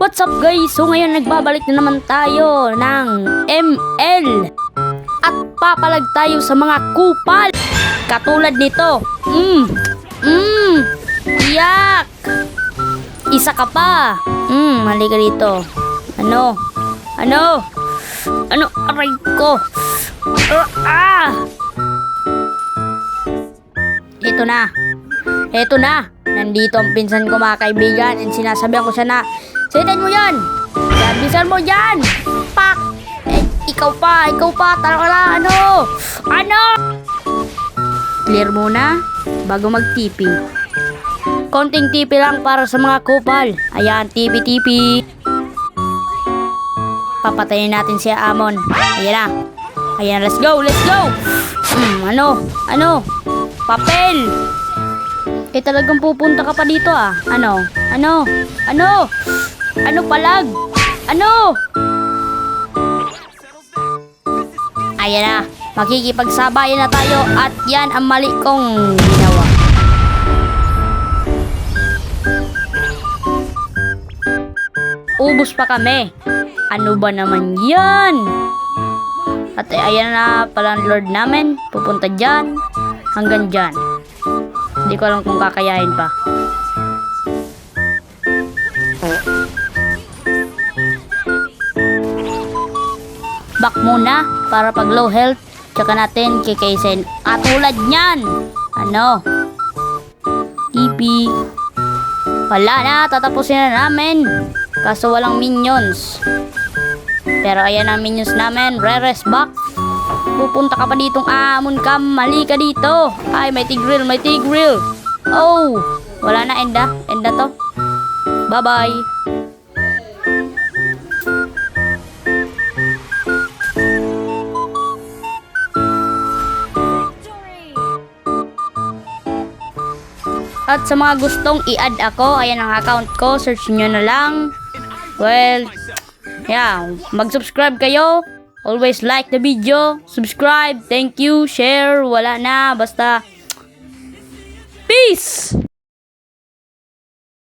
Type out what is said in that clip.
What's up guys? So ngayon nagbabalik na naman tayo ng ML at papalag tayo sa mga kupal katulad nito. Yak! Isa ka pa. Halika dito. Ano? Aray ko. Ito na. Nandito ang pinsan ko mga kaibigan and sinasabihan ko siya na sitin mo yan. Sabisan mo yan. Pak! Ikaw pa. Tara, ano? Clear muna bago mag-TP. Konting TP lang para sa mga kupal. Ayan, TP. Papatayin natin si Amon. Ayan, let's go. Ano? Papel. Talagang pupunta ka pa dito ah. Ano palag? Ayan na. Makikipagsabayan na tayo at yan ang mali kong ginawa. Ubus pa kami. Ano ba naman yan? At ayan na pala ang Lord namin. Pupunta dyan. Hanggang dyan. Hindi ko alam kung kakayahin pa. Back muna para pag low health tsaka natin kikaisin. Tulad nyan. TP. Wala na. Tatapusin na namin. Kaso walang minions. Pero ayan ang minions namin. Rarest back. Pupunta ka pa ditong Amon ka. Mali ka dito. Ay, may tigrill. Oh, wala na. Enda to. Bye-bye. At sa mga gustong i-add ako, ayan ang account ko. Search nyo na lang. Well, yeah, mag-subscribe kayo. Always like the video, subscribe, thank you, share, wala na, basta peace!